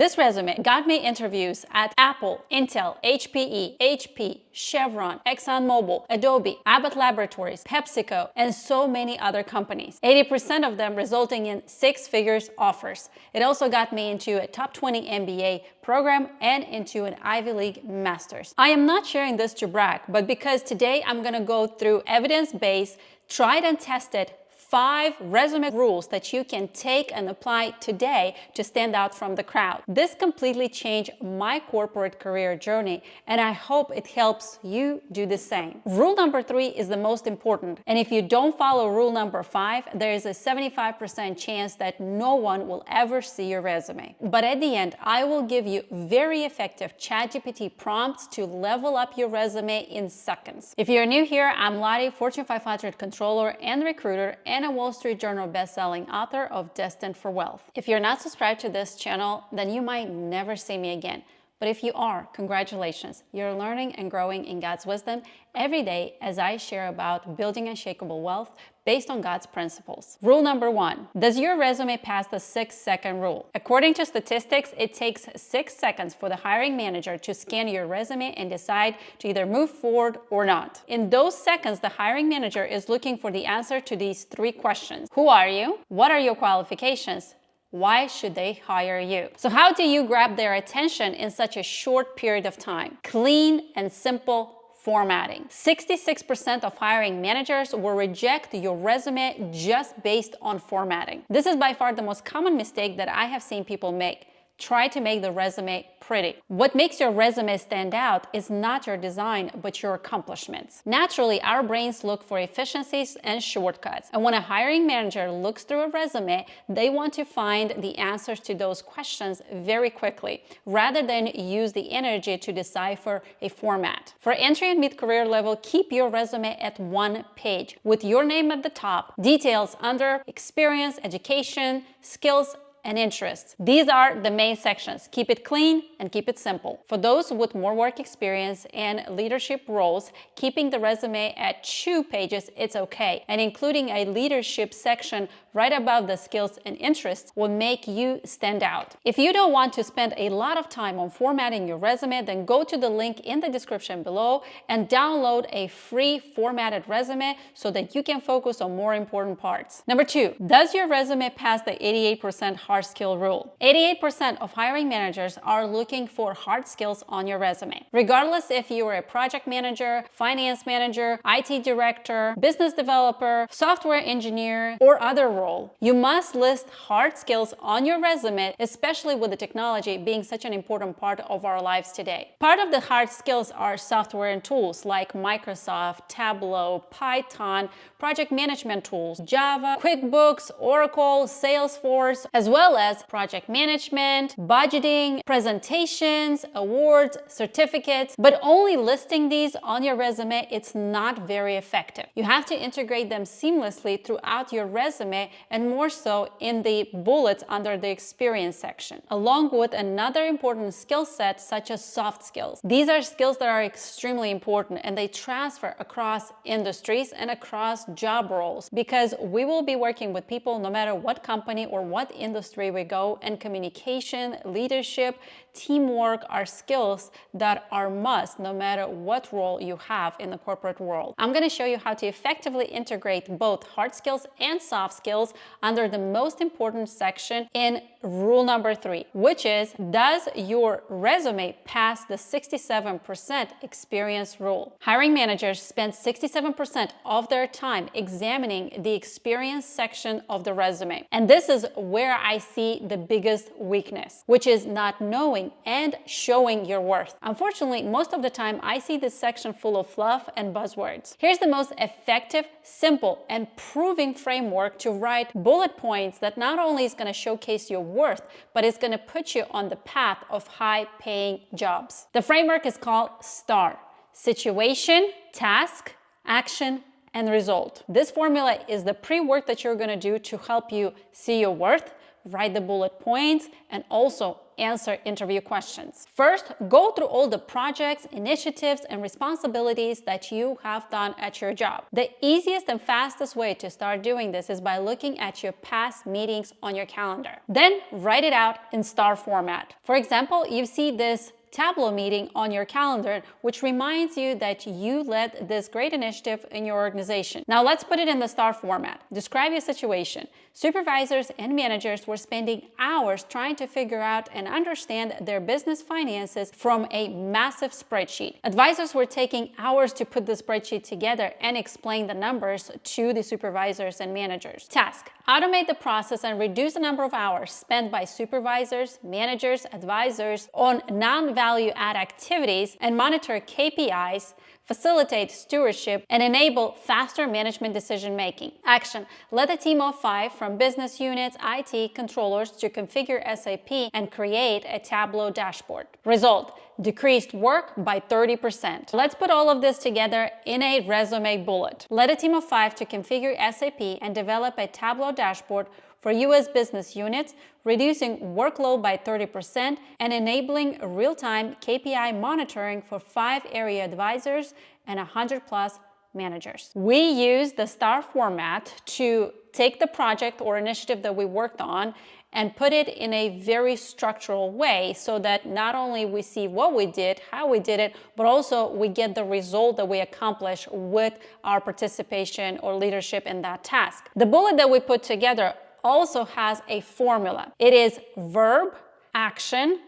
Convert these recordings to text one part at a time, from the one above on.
This resume got me interviews at Apple, Intel, HPE, HP, Chevron, ExxonMobil, Adobe, Abbott Laboratories, PepsiCo, and so many other companies. 80% of them resulting in six-figure offers. It also got me into a top 20 MBA program and into an Ivy League master's. I am not sharing this to brag, but because today I'm gonna go through evidence-based, tried and tested 5 resume rules that you can take and apply today to stand out from the crowd. This completely changed my corporate career journey, and I hope it helps you do the same. Rule number 3 is the most important, and if you don't follow rule number 5, there is a 75% chance that no one will ever see your resume. But at the end, I will give you very effective ChatGPT prompts to level up your resume in seconds. If you're new here, I'm Lari, Fortune 500 controller and recruiter, and a Wall Street Journal best-selling author of Destined for Wealth. If you're not subscribed to this channel, then you might never see me again. But if you are, congratulations. You're learning and growing in God's wisdom every day as I share about building unshakable wealth based on God's principles. Rule number 1, does your resume pass the 6-second rule? According to statistics, it takes 6 seconds for the hiring manager to scan your resume and decide to either move forward or not. In those seconds, the hiring manager is looking for the answer to these 3 questions. Who are you? What are your qualifications? Why should they hire you? So how do you grab their attention in such a short period of time? Clean and simple formatting. 66% of hiring managers will reject your resume just based on formatting. This is by far the most common mistake that I have seen people make. Try to make the resume pretty. What makes your resume stand out is not your design, but your accomplishments. Naturally, our brains look for efficiencies and shortcuts. And when a hiring manager looks through a resume, they want to find the answers to those questions very quickly, rather than use the energy to decipher a format. For entry and mid-career level, keep your resume at 1 page, with your name at the top, details under experience, education, skills, and interests. These are the main sections. Keep it clean and keep it simple. For those with more work experience and leadership roles, keeping the resume at 2 pages, it's okay. And including a leadership section right above the skills and interests will make you stand out. If you don't want to spend a lot of time on formatting your resume, then go to the link in the description below and download a free formatted resume so that you can focus on more important parts. Number 2, does your resume pass the 88% hard skill rule? 88% of hiring managers are looking for hard skills on your resume. Regardless if you are a project manager, finance manager, IT director, business developer, software engineer, or other role, you must list hard skills on your resume, especially with the technology being such an important part of our lives today. Part of the hard skills are software and tools like Microsoft, Tableau, Python, project management tools, Java, QuickBooks, Oracle, Salesforce, as well as project management, budgeting, presentations, awards, certificates. But only listing these on your resume, it's not very effective. You have to integrate them seamlessly throughout your resume, and more so in the bullets under the experience section, along with another important skill set such as soft skills. These are skills that are extremely important, and they transfer across industries and across job roles, because we will be working with people no matter what company or what industry we go, and communication, leadership, teamwork are skills that are must no matter what role you have in the corporate world. I'm going to show you how to effectively integrate both hard skills and soft skills under the most important section in rule number 3, which is, does your resume pass the 67% experience rule? Hiring managers spend 67% of their time examining the experience section of the resume. And this is where I see the biggest weakness, which is not knowing and showing your worth. Unfortunately, most of the time I see this section full of fluff and buzzwords. Here's the most effective, simple, and proving framework to write bullet points that not only is going to showcase your worth, but it's going to put you on the path of high-paying jobs. The framework is called STAR: situation, task, action, and result. This formula is the pre-work that you're going to do to help you see your worth, write the bullet points, and also answer interview questions. First, go through all the projects, initiatives, and responsibilities that you have done at your job. The easiest and fastest way to start doing this is by looking at your past meetings on your calendar. Then write it out in star format. For example, you see this Tableau meeting on your calendar, which reminds you that you led this great initiative in your organization. Now let's put it in the star format. Describe your situation. Supervisors and managers were spending hours trying to figure out and understand their business finances from a massive spreadsheet. Advisors were taking hours to put the spreadsheet together and explain the numbers to the supervisors and managers. Task: automate the process and reduce the number of hours spent by supervisors, managers, advisors on non-value add activities and monitor KPIs, facilitate stewardship, and enable faster management decision-making. Action: let a team of 5 from business units, IT, controllers to configure SAP and create a Tableau dashboard. Result: decreased work by 30%. Let's put all of this together in a resume bullet. Let a team of 5 to configure SAP and develop a Tableau dashboard for US business units, reducing workload by 30% and enabling real-time KPI monitoring for 5 area advisors and 100+ managers. We use the star format to take the project or initiative that we worked on and put it in a very structural way so that not only we see what we did, how we did it, but also we get the result that we accomplish with our participation or leadership in that task. The bullet that we put together also has a formula. It is verb, action,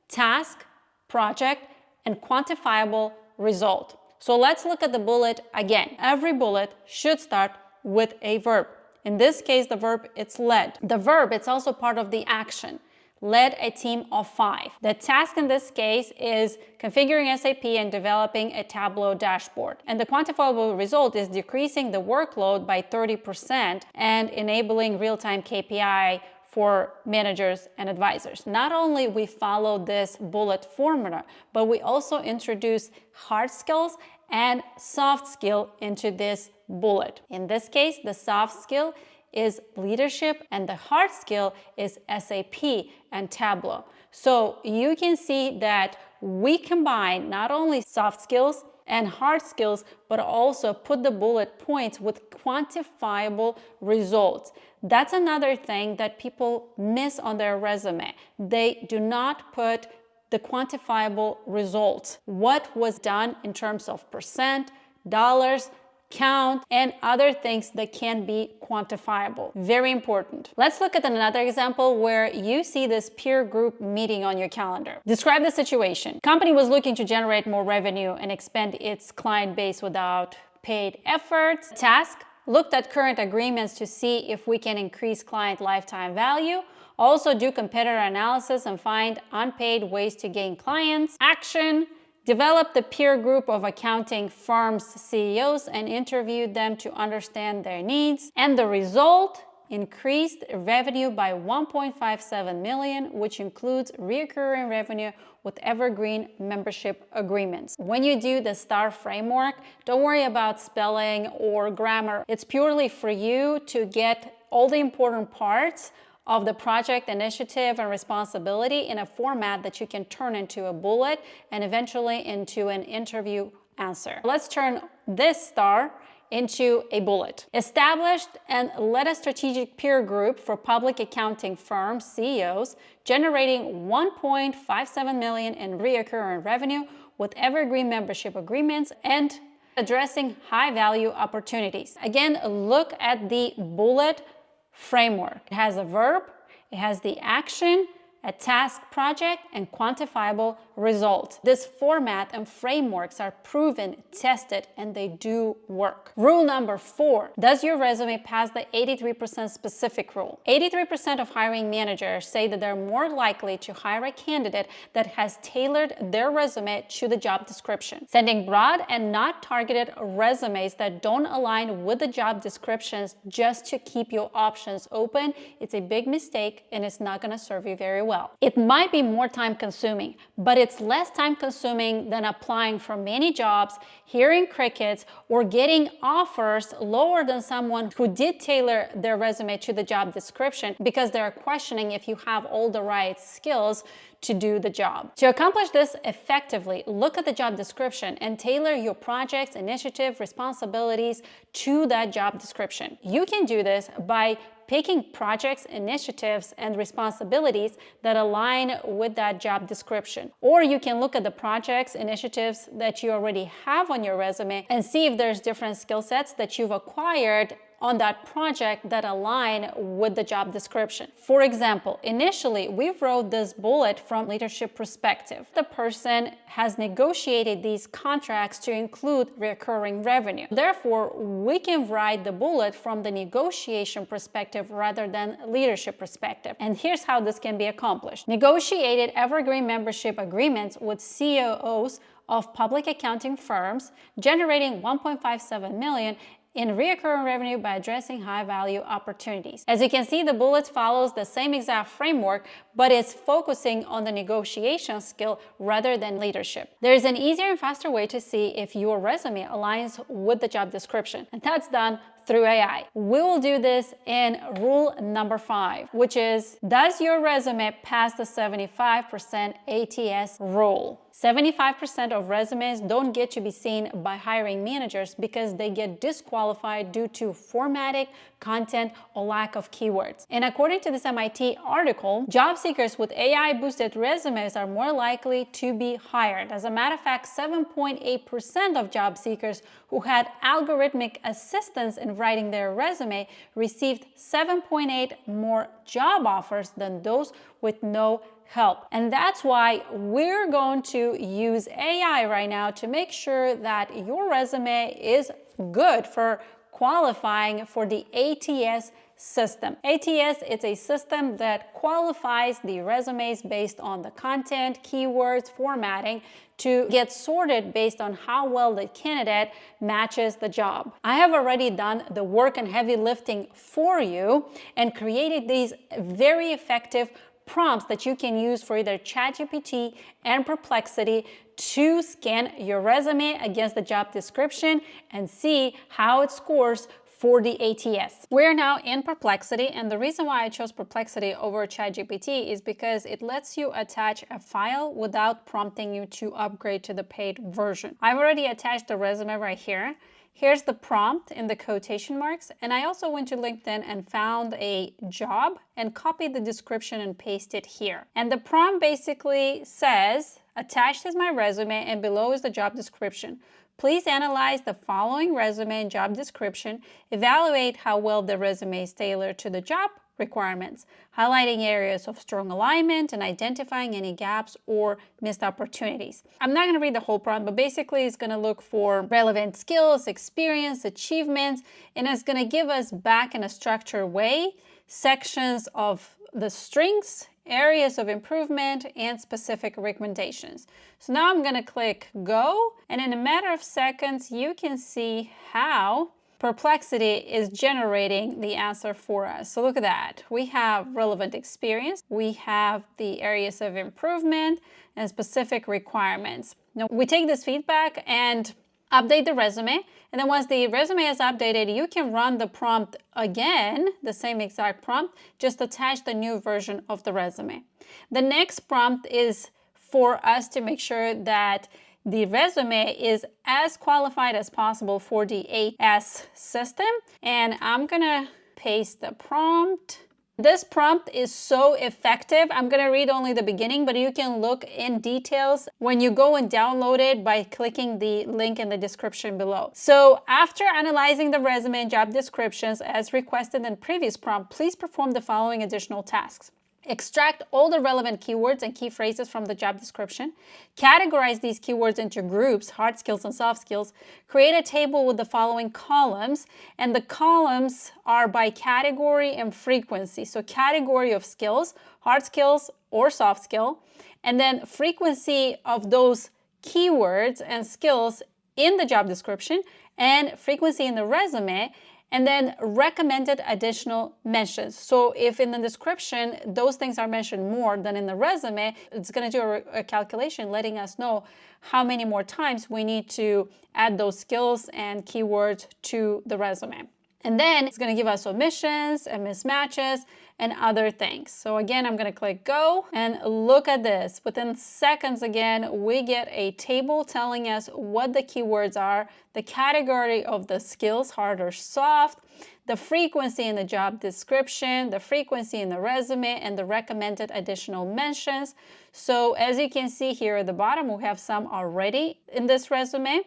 task, project, and quantifiable result. So let's look at the bullet again. Every bullet should start with a verb. In this case, the verb, it's led. The verb, it's also part of the action. Led a team of 5. The task in this case is configuring SAP and developing a Tableau dashboard. And the quantifiable result is decreasing the workload by 30% and enabling real-time KPI for managers and advisors. Not only we follow this bullet formula, but we also introduce hard skills and soft skill into this bullet. In this case, the soft skill is leadership and the hard skill is SAP and Tableau. So you can see that we combine not only soft skills and hard skills, but also put the bullet points with quantifiable results. That's another thing that people miss on their resume. They do not put the quantifiable results. What was done in terms of percent, dollars, count, and other things that can be quantifiable. Very important. Let's look at another example where you see this peer group meeting on your calendar. Describe the situation. Company was looking to generate more revenue and expand its client base without paid efforts. Task: looked at current agreements to see if we can increase client lifetime value. Also do competitor analysis and find unpaid ways to gain clients. Action: develop the peer group of accounting firms' CEOs and interviewed them to understand their needs. And the result: increased revenue by 1.57 million, which includes recurring revenue with evergreen membership agreements. When you do the STAR framework, don't worry about spelling or grammar. It's purely for you to get all the important parts of the project, initiative, and responsibility in a format that you can turn into a bullet and eventually into an interview answer. Let's turn this star into a bullet. Established and led a strategic peer group for public accounting firms, CEOs, generating 1.57 million in recurring revenue with evergreen membership agreements and addressing high-value opportunities. Again, look at the bullet framework. It has a verb, it has the action, a task, project, and quantifiable result. This format and frameworks are proven, tested, and they do work. Rule number 4. Does your resume pass the 83% specific rule? 83% of hiring managers say that they're more likely to hire a candidate that has tailored their resume to the job description. Sending broad and not targeted resumes that don't align with the job descriptions just to keep your options open, it's a big mistake and it's not going to serve you very well. It might be more time consuming, but it's less time consuming than applying for many jobs, hearing crickets, or getting offers lower than someone who did tailor their resume to the job description because they're questioning if you have all the right skills to do the job. To accomplish this effectively, look at the job description and tailor your projects, initiative, responsibilities to that job description. You can do this by picking projects, initiatives, and responsibilities that align with that job description. Or you can look at the projects, initiatives that you already have on your resume and see if there's different skill sets that you've acquired on that project that align with the job description. For example, initially we wrote this bullet from leadership perspective. The person has negotiated these contracts to include recurring revenue. Therefore, we can write the bullet from the negotiation perspective rather than leadership perspective. And here's how this can be accomplished. Negotiated evergreen membership agreements with CEOs of public accounting firms, generating 1.57 million in recurring revenue by addressing high-value opportunities. As you can see, the bullet follows the same exact framework, but it's focusing on the negotiation skill rather than leadership. There's an easier and faster way to see if your resume aligns with the job description, and that's done through AI. We will do this in rule number 5, which is, does your resume pass the 75% ATS rule? 75% of resumes don't get to be seen by hiring managers because they get disqualified due to formatting, content, or lack of keywords. And according to this MIT article, job seekers with AI-boosted resumes are more likely to be hired. As a matter of fact, 7.8% of job seekers who had algorithmic assistance in writing their resume received 7.8 more job offers than those with no help. And that's why we're going to use AI right now to make sure that your resume is good for qualifying for the ATS system. ATS is a system that qualifies the resumes based on the content, keywords, formatting to get sorted based on how well the candidate matches the job. I have already done the work and heavy lifting for you and created these very effective prompts that you can use for either ChatGPT and Perplexity to scan your resume against the job description and see how it scores for the ATS. We're now in Perplexity, and the reason why I chose Perplexity over ChatGPT is because it lets you attach a file without prompting you to upgrade to the paid version. I've already attached the resume right here. Here's the prompt in the quotation marks, and I also went to LinkedIn and found a job and copied the description and pasted it here. And the prompt basically says, attached is my resume and below is the job description. Please analyze the following resume and job description, evaluate how well the resume is tailored to the job requirements, highlighting areas of strong alignment and identifying any gaps or missed opportunities. I'm not going to read the whole prompt, but basically it's going to look for relevant skills, experience, achievements, and it's going to give us back in a structured way sections of the strengths, areas of improvement, and specific recommendations. So now I'm going to click go, and in a matter of seconds you can see how Perplexity is generating the answer for us. So look at that. We have relevant experience, we have the areas of improvement, and specific requirements. Now we take this feedback and update the resume, and then once the resume is updated, you can run the prompt again, the same exact prompt, just attach the new version of the resume. The next prompt is for us to make sure that the resume is as qualified as possible for the ATS system, and I'm gonna paste the prompt. This prompt is so effective. I'm going to read only the beginning, but you can look in details when you go and download it by clicking the link in the description below. So after analyzing the resume and job descriptions as requested in previous prompt, please perform the following additional tasks. Extract all the relevant keywords and key phrases from the job description. Categorize these keywords into groups, hard skills and soft skills. Create a table with the following columns, and the columns are by category and frequency. So category of skills, hard skills or soft skill, and then frequency of those keywords and skills in the job description and frequency in the resume, and then recommended additional mentions. So if in the description those things are mentioned more than in the resume, it's going to do a calculation letting us know how many more times we need to add those skills and keywords to the resume. And then it's going to give us omissions and mismatches, and other things. So again, I'm gonna click go and look at this. Within seconds, again, we get a table telling us what the keywords are, the category of the skills, hard or soft, the frequency in the job description, the frequency in the resume, and the recommended additional mentions. So as you can see here at the bottom, we have some already in this resume.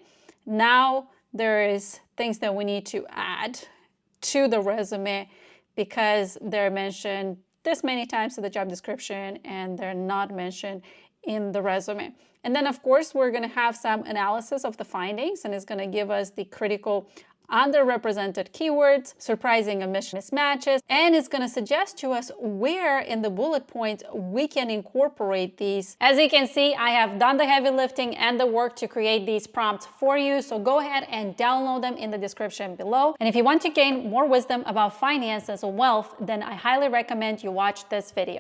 Now there is things that we need to add to the resume because they're mentioned this many times in the job description and they're not mentioned in the resume. And then of course, we're gonna have some analysis of the findings, and it's gonna give us the critical underrepresented keywords, surprising omission mismatches, and it's going to suggest to us where in the bullet points we can incorporate these. As you can see, I have done the heavy lifting and the work to create these prompts for you, so go ahead and download them in the description below. And if you want to gain more wisdom about finances and wealth, then I highly recommend you watch this video.